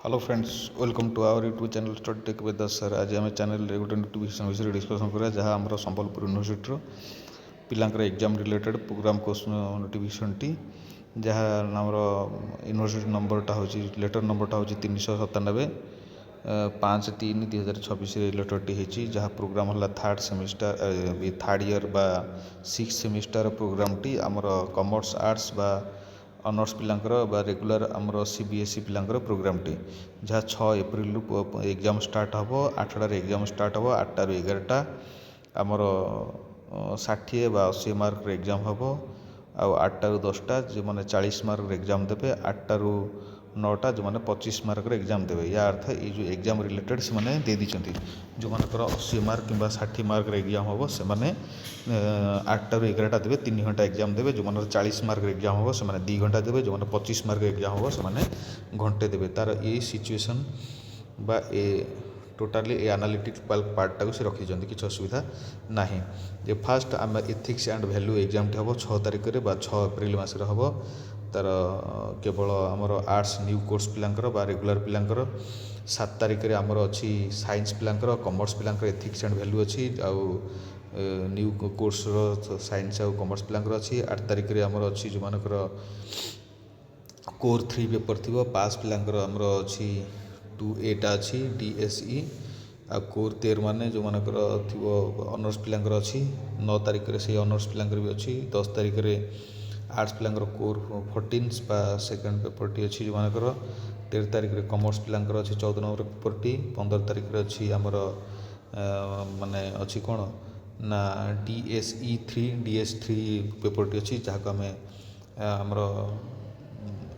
Hello friends, welcome to our YouTube channel Study Tech with us sir. आज आम channel गोटे notification विषय discussion करा जहाँ आम संबलपुर यूनिवर्सिटी पिलांकर exam related program course notification टी जहाँ आमर यूनिवर्सिटी नंबरटा हूँ लेटर नंबरटा हूँ 397 5/3/2026 लेटरटी होती जहाँ प्रोग्राम है थर्ड सेमिस्टर थर्ड ईयर बा 6th सेमिस्टर प्रोग्राम टी आमर कॉमर्स आर्ट्स बा ऑनर्स पिलांकर बा रेगुलर आमर सीबीएसई पिलांकर प्रोग्राम टी जहाँ 6 एप्रिल एग्जाम स्टार्ट हम 8टार एग्जाम स्टार्ट हम 8टारू 11टा आमर 60 बा 80 मार्क एग्जाम हम आउ 8टारू 10टा जो मैंने 40 मार्क एग्जाम देवे 8टारू 9टा जो मैंने 25 मार्क एग्जाम देवे या अर्थ ये जो एग्जाम रिलेटेड से मैंने दे दी जो मानकर 80 मार्क कि 60 मार्क एग्जाम हम से 8टारू 11टा देवे 3 घंटा एग्जाम देवे जो मैंने 40 मार्क एग्जाम हम से 2 घंटा देवे जो मैंने 25 मार्क एग्जाम हम से घंटे देवे तार ये सिचुएसन बा ए टोटाली ए एनालिटिक्स पार्टा को से रखी किसी असुविधा ना जे फास्ट आम ethics and value exam T हम 6 तारिख में 6 एप्रिल मस हम तार केवल आमर आर्ट्स न्यू कोर्स पिलांकर बा रेगुलर पिलांकर 7 तारिख में आमर अच्छी साइंस पिलांकर कॉमर्स पिलांकर एथिक्स एंड भैल्यू अच्छी आउ न्यू कोर्स साइंस आउ कॉमर्स पिलांकर अच्छी 8 तारिख में आमर अच्छी जो मानकर कोर 3 पेपर थी पास पिलांकर आमर अच्छी 2A अच्छी DSE आ कोर 13 माने जो मानकर थी ऑनर्स पिलांकर अच्छी 9 तारिख में से ऑनर्स पिलांकर भी अच्छी 10 तारिख में आर्ट्स पिलांकर कोर 14 बा सेकेंड पेपर टी अच्छी जो मानकर 13 तारिख में कॉमर्स पिलांकर अच्छी 14 नंबर पेपर टी 15 तारिख में अच्छी आमर माने अच्छी कौन ना DSE 3 DS3 पेपर टी अच्छी जहाँ को आम आमर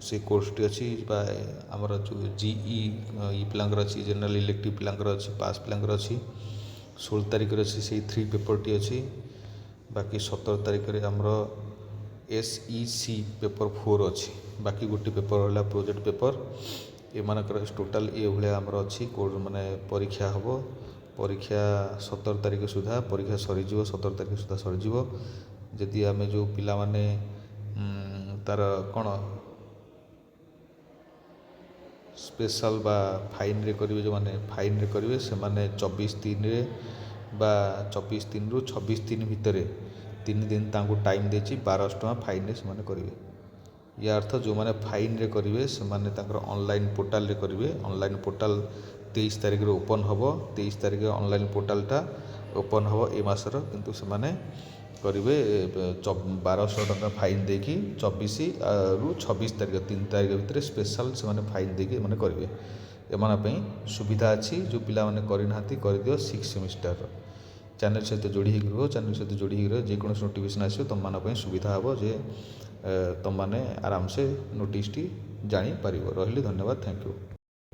से कोर्स टी अच्छी आमर जो GE पिलांकर अच्छी जनरल इलेक्टिव पिलांकर अच्छी पास पिलांकर अच्छी 16 तारिख में अच्छी से 3 पेपर टी अच्छी बाकी 17 तारिख में आमर SEC पेपर 4 अच्छी बाकी गोटे पेपर है प्रोजेक्ट पेपर ये मानकर टोटाल ये भाया आमर अच्छी कोर्स माने परीक्षा हम परीक्षा 17 तारिख सुधा परीक्षा सरीज 17 तारिख सुधा सरीज जदि आम जो पिला माने तार कौन स्पेशल बा फाइन रे करेंगे जो मैंने फाइन रे करेंगे से माने 24/3 रे बा 24/3 रु 26/3 भितर 3 दिन तांको टाइम देछि 1200 टका फाइन से करेंगे या अर्थ जो मैंने फाइन रे करेंगे से ऑनलाइन पोर्टाल रे करेंगे ऑनलाइन पोर्टाल 23 तारिख रे ओपन हम 23 तारिख ऑनलाइन पोर्टालटा ओपन हम ए मासर किंतु से माने करेंगे 1200 टका फाइन देकी 24 रु 26 तारिख 3 तारिख भितर स्पेशल से फाइन देकी मैंने करेंगे एम सुविधा अच्छी जो पिला माने करना कर दियो 6 सेमिस्टर चैनल सहित जोड़ी रुह चैनल सहित जोड़ी रह जेकोसी नोटिफिकेशन आसो तुम मान सुविधा हम जे तुम मैंने आराम से नोटिस टी जापर रही। धन्यवाद, थैंक यू।